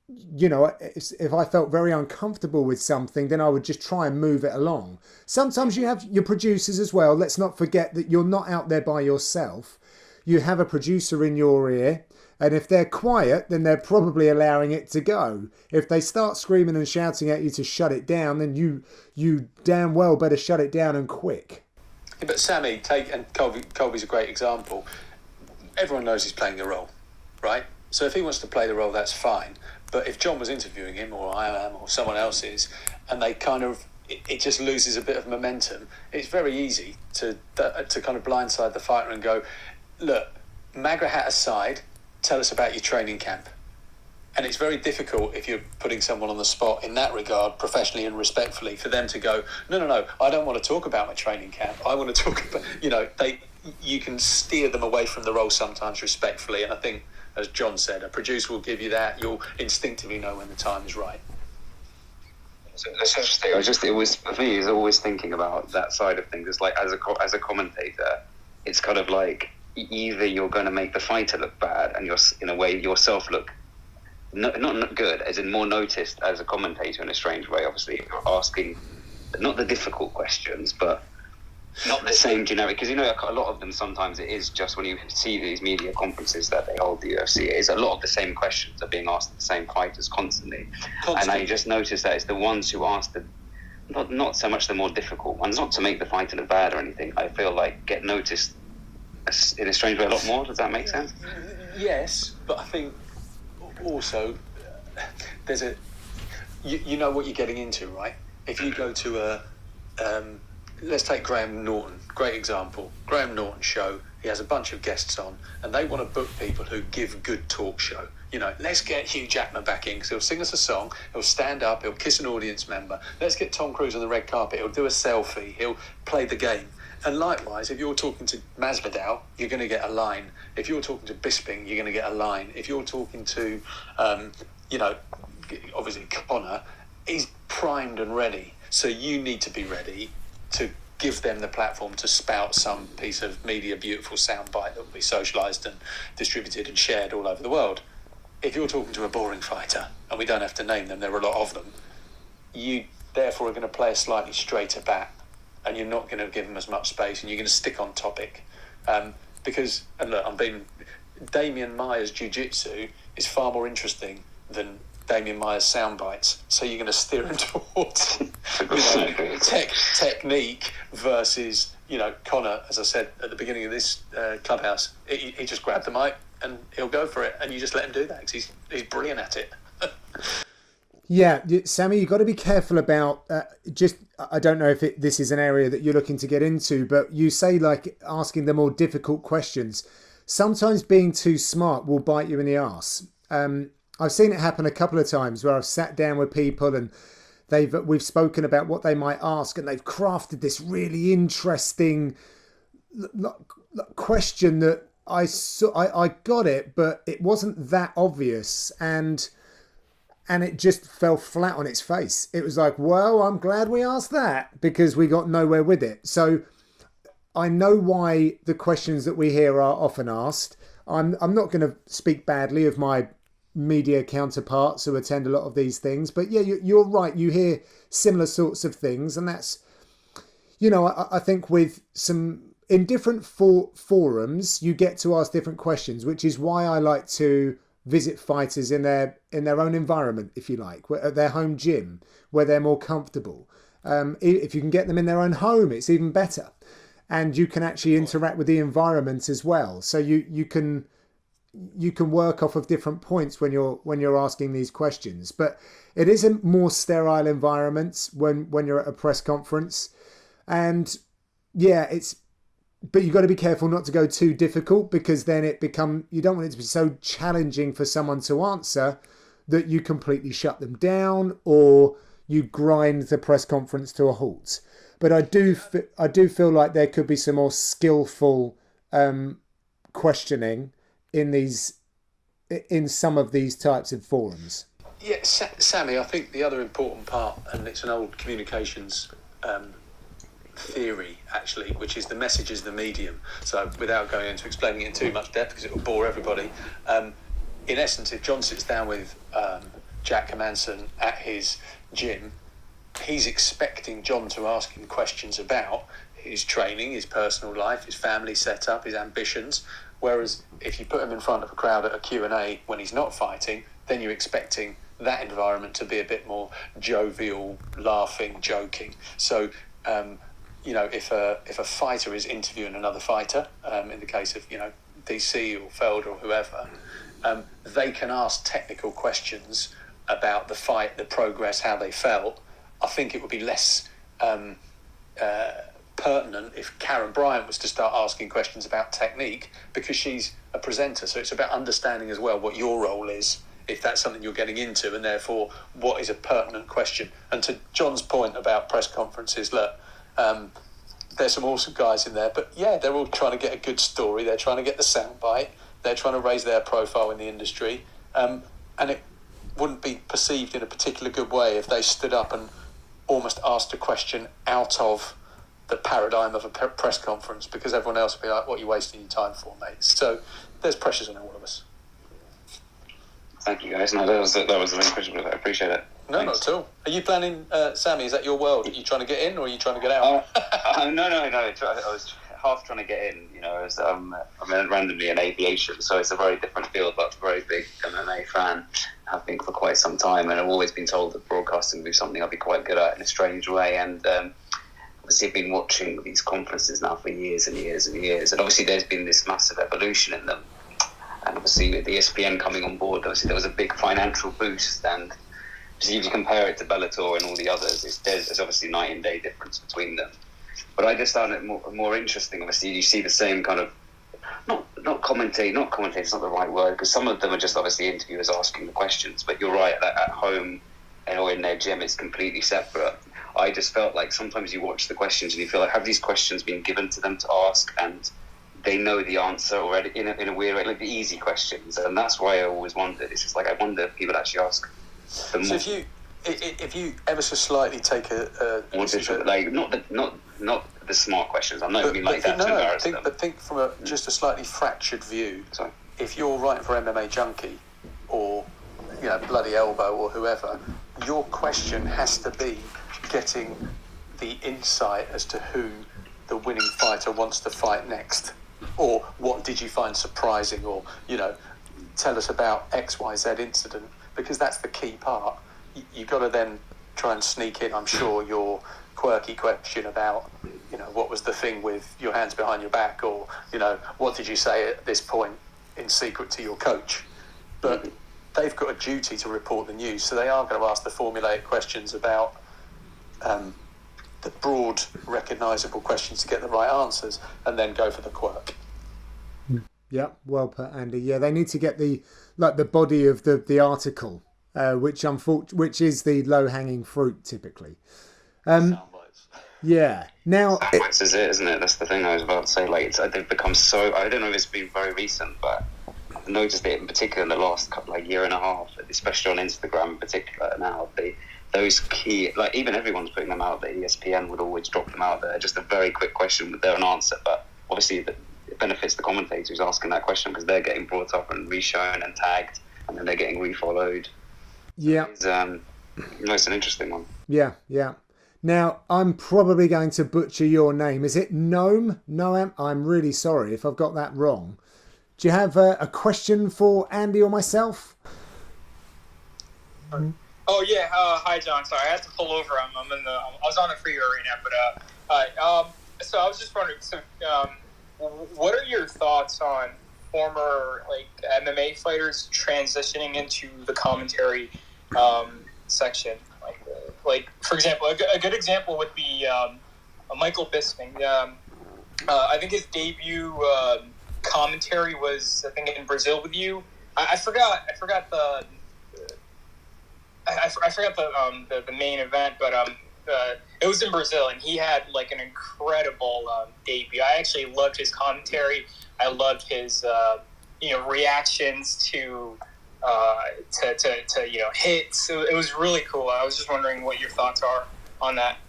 if I felt very uncomfortable with something, then I would just try and move it along. Sometimes you have your producers as well. Let's not forget that you're not out there by yourself. You have a producer in your ear, and if they're quiet, then they're probably allowing it to go. If they start screaming and shouting at you to shut it down, then you damn well better shut it down and quick.
Yeah, but Sammy, and Colby's a great example. Everyone knows he's playing the role, right? So if he wants to play the role, that's fine. But if John was interviewing him, or I am, or someone else is, and they kind of, it just loses a bit of momentum, it's very easy to kind of blindside the fighter and go, look, MAGA hat aside, tell us about your training camp. And it's very difficult if you're putting someone on the spot in that regard, professionally and respectfully, for them to go, no, I don't want to talk about my training camp. I want to talk about, you can steer them away from the role sometimes respectfully. And I think, as John said, a producer will give you that. You'll instinctively know when the time is right.
So that's interesting. It was for me. Is always thinking about that side of things. It's like as a commentator, it's kind of like either you're going to make the fighter look bad, and you're in a way yourself look not good, as in more noticed as a commentator in a strange way. Obviously, if you're asking not the difficult questions, but not the same generic, because a lot of them sometimes it is just when you see these media conferences that they hold the UFC, it is a lot of the same questions are being asked of the same fighters constantly. And I just noticed that it's the ones who ask the not so much the more difficult ones, not to make the fighter look bad or anything, I feel like get noticed in a strange way a lot more. Does that make sense?
Yes, but I think also there's you know what you're getting into, right? If you go to let's take Graham Norton, great example. Graham Norton show, he has a bunch of guests on, and they want to book people who give good talk show. Let's get Hugh Jackman back in because he'll sing us a song, he'll stand up, he'll kiss an audience member. Let's get Tom Cruise on the red carpet, he'll do a selfie, he'll play the game. And likewise, if you're talking to Masvidal, you're going to get a line. If you're talking to Bisping, you're going to get a line. If you're talking to, obviously Conor, he's primed and ready. So you need to be ready to give them the platform to spout some piece of media beautiful soundbite that will be socialised and distributed and shared all over the world. If you're talking to a boring fighter, and we don't have to name them, there are a lot of them, you therefore are going to play a slightly straighter bat, and you're not going to give them as much space, and you're going to stick on topic. Because, and look, Damian Maia's jiu-jitsu is far more interesting than Damian Maia's sound bites, so you're going to steer him towards technique versus Conor. As I said at the beginning of this Clubhouse, he just grabbed the mic and he'll go for it, and you just let him do that because he's brilliant at it.
Yeah, Sammy, you've got to be careful about I don't know if this is an area that you're looking to get into, but you say like asking the more difficult questions. Sometimes being too smart will bite you in the arse. I've seen it happen a couple of times where I've sat down with people and we've spoken about what they might ask, and they've crafted this really interesting question that I got it, but it wasn't that obvious, and it just fell flat on its face. It was like, well, I'm glad we asked that because we got nowhere with it. So I know why the questions that we hear are often asked. I'm not going to speak badly of my media counterparts who attend a lot of these things, but yeah, you're right. You hear similar sorts of things, and that's, I think with in different forums, you get to ask different questions, which is why I like to visit fighters in their own environment, if you like, at their home gym where they're more comfortable. If you can get them in their own home, it's even better. and you can actually interact with the environment as well. So you can work off of different points when you're asking these questions. But it is a more sterile environment when you're at a press conference, and yeah, but you've got to be careful not to go too difficult, because then you don't want it to be so challenging for someone to answer that you completely shut them down or you grind the press conference to a halt. But I do feel like there could be some more skillful questioning in some of these types of forums.
Yeah, Sammy, I think the other important part, and it's an old communications theory actually, which is the message is the medium. So without going into explaining it in too much depth because it will bore everybody, in essence, if John sits down with Jack Hermanson at his gym, he's expecting John to ask him questions about his training, his personal life, his family setup, his ambitions. Whereas if you put him in front of a crowd at a Q&A when he's not fighting, then you're expecting that environment to be a bit more jovial, laughing, joking. So, if a fighter is interviewing another fighter, in the case of, DC or Felder or whoever, they can ask technical questions about the fight, the progress, how they felt. I think it would be less pertinent if Karen Bryant was to start asking questions about technique, because she's a presenter. So it's about understanding as well what your role is, if that's something you're getting into, and therefore what is a pertinent question. And to John's point about press conferences, look, there's some awesome guys in there, but yeah, they're all trying to get a good story. They're trying to get the soundbite. They're trying to raise their profile in the industry. And it wouldn't be perceived in a particular good way if they stood up and almost asked a question out of the paradigm of a press conference, because everyone else would be like, what are you wasting your time for, mate? So there's pressures on all of us.
Thank you, guys. No, that was the main question, but I appreciate it.
No,
Thanks.
not at all. Are you planning, Sammy, is that your world? Are you trying to get in or are you trying to get out?
No. I was half trying to get in, I'm randomly in aviation, so it's a very different field, but I'm a very big MMA fan. Have been for quite some time, and I've always been told that broadcasting would be something I'd be quite good at in a strange way. And obviously I've been watching these conferences now for years and years and years, and obviously there's been this massive evolution in them. And obviously with the ESPN coming on board, obviously there was a big financial boost, and if you compare it to Bellator and all the others, there's obviously night and day difference between them. But I just found it more interesting. Obviously, you see the same kind of not commentate. Not commentate is not the right word, because some of them are just obviously interviewers asking the questions. But you're right, at home or in their gym, it's completely separate. I just felt like sometimes you watch the questions and you feel like, have these questions been given to them to ask, and they know the answer already in a weird way, like the easy questions. And that's why I always wondered. It's just like I wonder if people actually ask the more.
So if you ever so slightly take
not the smart questions. I'm not even like that to embarrass them.
But think from just a slightly fractured view.
Sorry.
If you're writing for MMA Junkie or Bloody Elbow or whoever, your question has to be getting the insight as to who the winning fighter wants to fight next, or what did you find surprising, or tell us about XYZ incident, because that's the key part. You've got to then try and sneak in, I'm sure, your quirky question about, what was the thing with your hands behind your back, or, what did you say at this point in secret to your coach? But they've got a duty to report the news, so they are going to ask the formulaic questions about the broad, recognisable questions to get the right answers, and then go for the quirk.
Yeah, well put, Andy. Yeah, they need to get the body of the article, which is the low-hanging fruit typically. Yeah. Now,
this is it, isn't it? That's the thing I was about to say. Like, they've become so. I don't know if it's been very recent, but I've noticed it in particular in the last year and a half, especially on Instagram in particular. Now, those key, even everyone's putting them out there. ESPN would always drop them out there. Just a very quick question with their answer, but obviously it benefits the commentator who's asking that question, because they're getting brought up and reshown and tagged, and then they're getting refollowed.
Yeah.
It's an interesting one.
Yeah. Now, I'm probably going to butcher your name. Is it Noam? Noam? I'm really sorry if I've got that wrong. Do you have a question for Andy or myself?
Oh, yeah. Hi, John. Sorry, I had to pull over. I was on the freeway right now. But so I was just wondering. So, what are your thoughts on former MMA fighters transitioning into the commentary section? Like for example, a good example would be Michael Bisping. I think his debut commentary was in Brazil with you. I forgot the main event, but it was in Brazil, and he had an incredible debut. I actually loved his commentary. I loved his reactions to hits. It was really cool. I was just wondering what your thoughts are on that.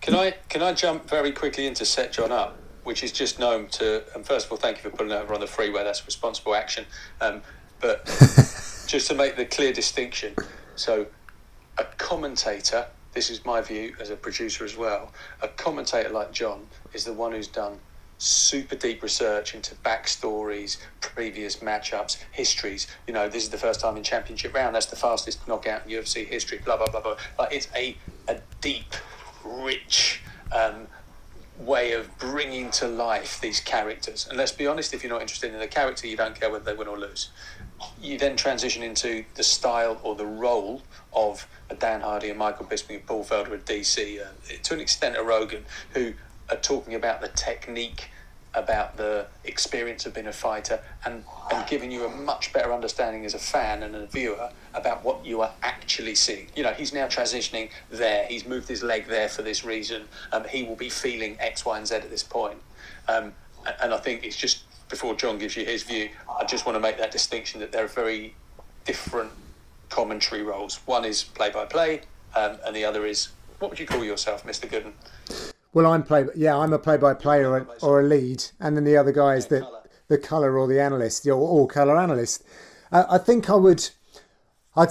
Can I jump very quickly in to set John up, which is just known to, and first of all, thank you for putting it over on the freeway. That's responsible action. But just to make the clear distinction, so a commentator, this is my view as a producer as well, a commentator like John is the one who's done super deep research into backstories, previous matchups, histories. This is the first time in championship round, that's the fastest knockout in UFC history, blah, blah, blah, blah. Like, it's a deep, rich way of bringing to life these characters. And let's be honest, if you're not interested in the character, you don't care whether they win or lose. You then transition into the style or the role of a Dan Hardy, a Michael Bisping, a Paul Felder, a DC, to an extent a Rogan, who are talking about the technique, about the experience of being a fighter, and giving you a much better understanding as a fan and a viewer about what you are actually seeing. He's now transitioning there. He's moved his leg there for this reason. He will be feeling X, Y, and Z at this point. And I think it's just, before John gives you his view, I just want to make that distinction that there are very different commentary roles. One is play-by-play, and the other is, what would you call yourself, Mr. Gooden?
Well, I'm a play-by-play or a lead, and then the other guy is the colour or the analyst, or colour analyst. I think I'd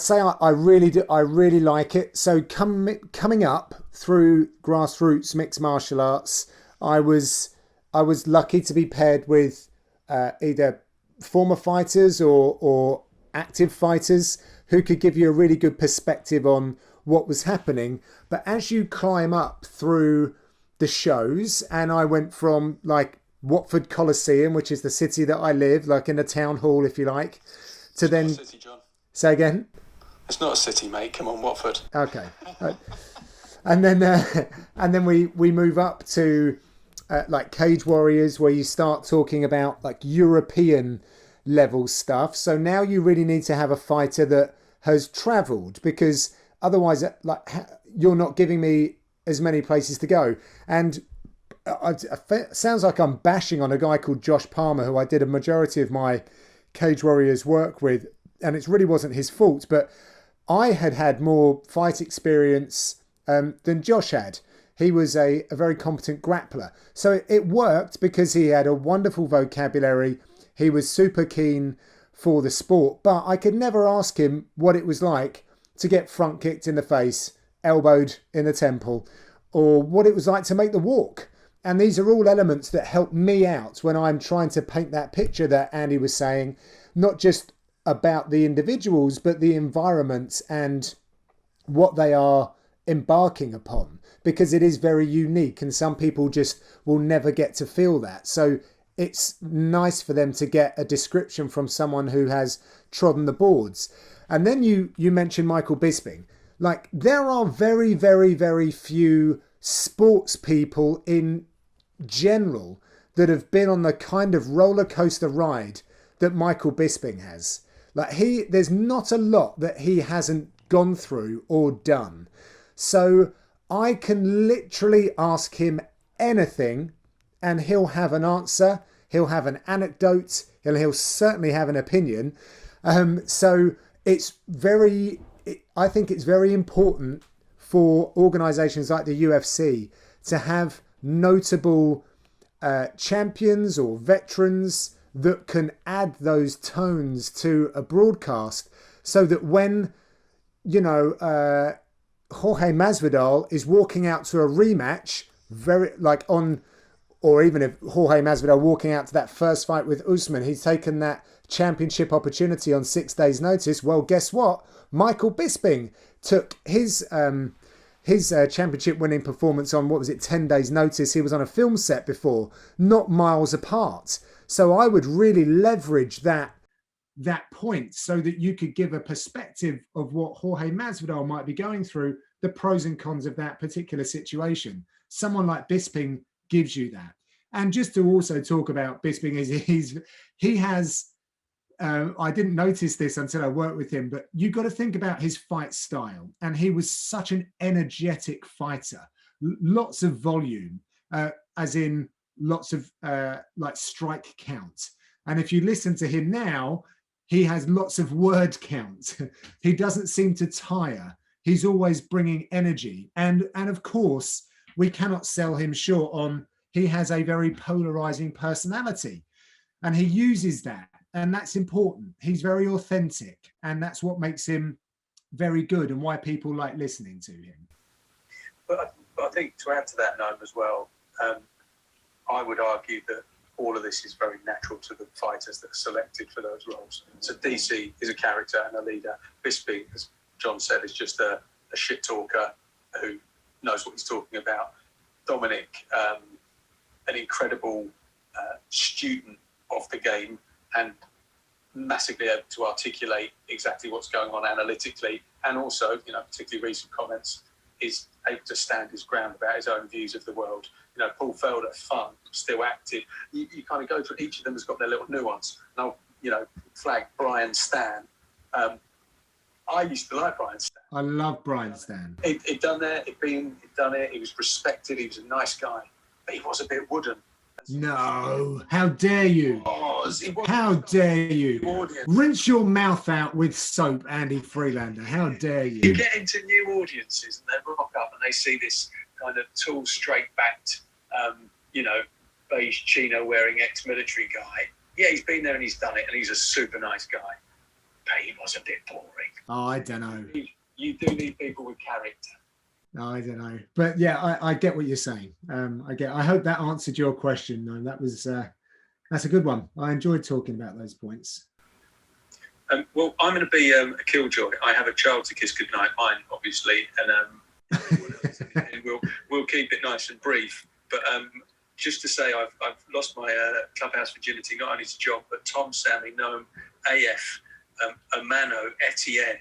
say I really like it. So coming up through grassroots mixed martial arts, I was lucky to be paired with either former fighters or active fighters who could give you a really good perspective on what was happening. But as you climb up through the shows, and I went from Watford Coliseum, which is the city that I live, in a town hall, if you like, to then...
It's not a city, John.
Say again?
It's not a city, mate. Come on, Watford.
Okay. And then we move up to Cage Warriors, where you start talking about European level stuff. So now you really need to have a fighter that has travelled, because otherwise you're not giving me as many places to go. And it sounds like I'm bashing on a guy called Josh Palmer, who I did a majority of my Cage Warriors work with, and it really wasn't his fault, but I had more fight experience than Josh had. He was a very competent grappler. So it worked because he had a wonderful vocabulary. He was super keen for the sport, but I could never ask him what it was like to get front kicked in the face, elbowed in the temple, or what it was like to make the walk. And these are all elements that help me out when I'm trying to paint that picture that Andy was saying, not just about the individuals, but the environments and what they are embarking upon, because it is very unique and some people just will never get to feel that. So it's nice for them to get a description from someone who has trodden the boards. And then you mentioned Michael Bisping. There are very, very, very few sports people in general that have been on the kind of roller coaster ride that Michael Bisping has. There's not a lot that he hasn't gone through or done. So I can literally ask him anything and he'll have an answer. He'll have an anecdote. He'll certainly have an opinion. So I think it's very important for organisations like the UFC to have notable champions or veterans that can add those tones to a broadcast, so that when, Jorge Masvidal is walking out to a rematch, or even if Jorge Masvidal walking out to that first fight with Usman, he's taken that championship opportunity on 6 days' notice. Well, guess what? Michael Bisping took his his championship winning performance on, 10 days notice. He was on a film set before, not miles apart. So I would really leverage that point so that you could give a perspective of what Jorge Masvidal might be going through, the pros and cons of that particular situation. Someone like Bisping gives you that. And just to also talk about Bisping, he has, I didn't notice this until I worked with him, but you got to think about his fight style. And he was such an energetic fighter, lots of volume, as in lots of like strike count. And if you listen to him now, he has lots of word count. He doesn't seem to tire. He's always bringing energy. And of course, we cannot sell him short on, he has a very polarizing personality. And he uses that. And that's important. He's very authentic. And that's what makes him very good and why people like listening to him.
But I think to add to that, Noam, as well, I would argue that all of this is very natural to the fighters that are selected for those roles. So DC is a character and a leader. Bisping, as John said, is just a shit talker who knows what he's talking about. Dominic, an incredible student of the game and massively able to articulate exactly what's going on analytically, and also, particularly recent comments, is able to stand his ground about his own views of the world. Paul Felder, fun, still active. You kind of go through, each of them has got their little nuance. And I'll, flag Brian Stan. I used to like Brian Stan.
I love Brian Stan.
He'd done it, he was respected, he was a nice guy, but he was a bit wooden.
No, how dare you? How dare you?
Audience.
Rinse your mouth out with soap, Andy Friedlander. How dare you?
You get into new audiences and they rock up and they see this kind of tall, straight-backed, beige chino wearing ex-military guy. Yeah, he's been there and he's done it, and he's a super nice guy. But he was a bit boring.
Oh, I don't know.
You do need people with character.
No, I don't know. But yeah, I get what you're saying. I hope that answered your question. No, that's a good one. I enjoyed talking about those points.
Well, I'm going to be a killjoy. I have a child to kiss goodnight, mine, obviously, and we'll keep it nice and brief. But just to say, I've lost my Clubhouse virginity, not only to John, but Tom, Sammy, Noam, AF, Amano, Etienne.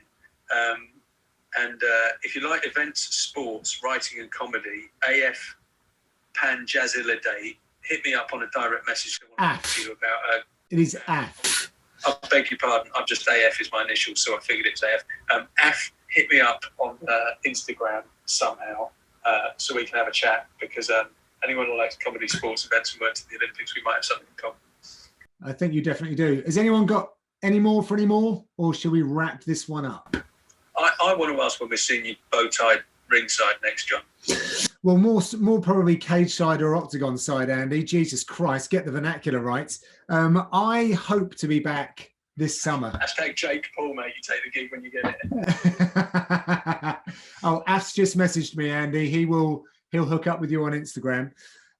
And if you like events, sports, writing and comedy, AF Panjazilade, hit me up on a direct message. I want to talk to you about...
It is AF.
I beg your pardon. I'm just AF is my initial, so I figured it's AF. AF, hit me up on Instagram somehow so we can have a chat, because anyone who likes comedy, sports, events and works at the Olympics, we might have something in common.
I think you definitely do. Has anyone got any more for any more, or should we wrap this one up?
I want to ask when we're seeing you bow-tied ringside next, John.
Well, more probably cage side or octagon side, Andy. Jesus Christ, get the vernacular right. I hope to be back this summer.
Hashtag Jake Paul, mate. You take the gig when you get it.
Oh, Af's just messaged me, Andy. He'll hook up with you on Instagram.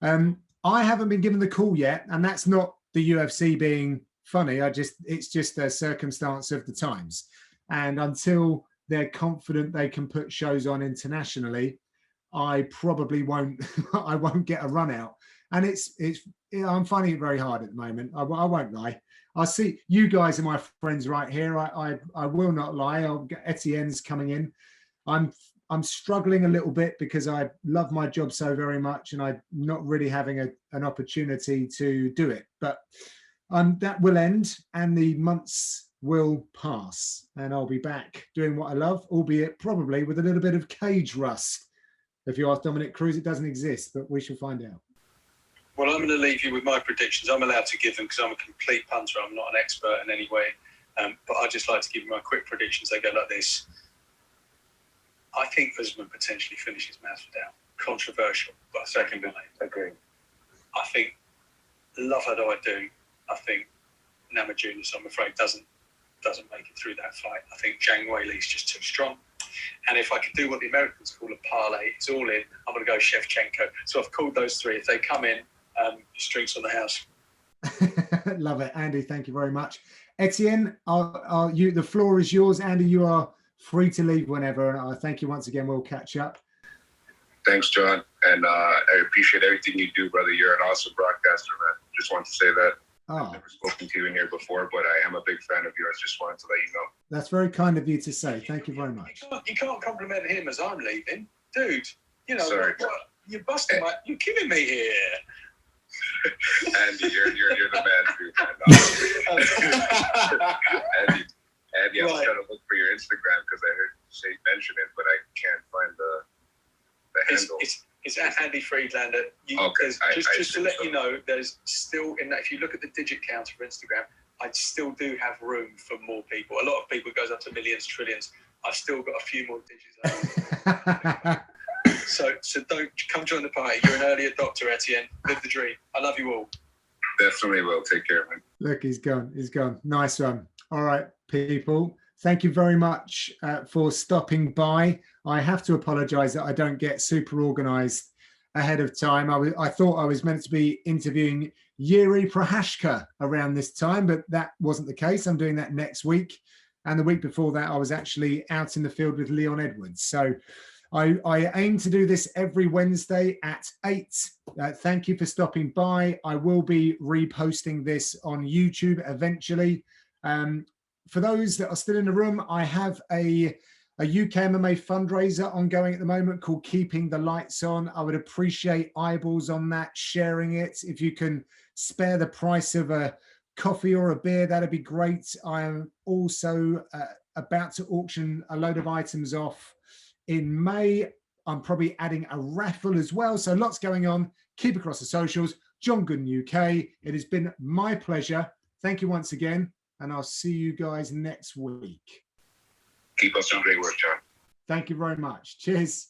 I haven't been given the call yet, and that's not the UFC being funny. It's just a circumstance of the times. And until they're confident they can put shows on internationally, I probably won't. I won't get a run out, and I'm finding it very hard at the moment. I won't lie. I see you guys are my friends right here. I will not lie. I'll get Etienne's coming in. I'm struggling a little bit because I love my job so very much, and I'm not really having an opportunity to do it. But that will end, and the months will pass, and I'll be back doing what I love, albeit probably with a little bit of cage rust. If you ask Dominic Cruz, it doesn't exist, but we shall find out.
Well, I'm going to leave you with my predictions. I'm allowed to give them because I'm a complete punter. I'm not an expert in any way, but I'd just like to give you my quick predictions. They go like this. I think Usman potentially finishes Masvidal. Controversial, but secondly, I agree. I think, love her though I do, I think Namajunas, I'm afraid, doesn't make it through that fight. I think Zhang Weili's just too strong. And if I could do what the Americans call a parlay, it's all in, I'm going to go Shevchenko. So I've called those three. If they come in, just drinks on the house.
Love it, Andy. Thank you very much. Etienne, the floor is yours. Andy, you are free to leave whenever. And I thank you once again. We'll catch up.
Thanks, John. And I appreciate everything you do, brother. You're an awesome broadcaster, man. Just wanted to say that. I've never spoken to you in here before, but I am a big fan of yours. Just wanted to let you know.
That's very kind of you to say. Thank you very much.
You can't compliment him as I'm leaving. Dude, you know,
Sorry.
what? You're busting my... You're killing me here.
Andy, you're the man, too, man. Andy, I was trying to look for your Instagram because I heard Shay mention it, but I can't find the handle.
It's at Andy Friedlander. Just to let you know, there's still, in that, if you look at the digit counter for Instagram, I still do have room for more people. A lot of people, it goes up to millions, trillions. I've still got a few more digits. So don't come join the party. You're an early adopter, Etienne. Live the dream. I love you all.
Definitely will. Take care, man.
Look, he's gone. He's gone. Nice one. All right, people. Thank you very much for stopping by. I have to apologise that I don't get super organised ahead of time. I thought I was meant to be interviewing Yuri Prohashka around this time, but that wasn't the case. I'm doing that next week. And the week before that, I was actually out in the field with Leon Edwards. So I aim to do this every Wednesday at 8. Thank you for stopping by. I will be reposting this on YouTube eventually. For those that are still in the room, I have a UK MMA fundraiser ongoing at the moment called Keeping the Lights On. I would appreciate eyeballs on that, sharing it. If you can spare the price of a coffee or a beer, that'd be great. I am also about to auction a load of items off in May. I'm probably adding a raffle as well. So lots going on. Keep across the socials. John Gooden UK. It has been my pleasure. Thank you once again. And I'll see you guys next week.
Keep up some great work, John.
Thank you very much. Cheers.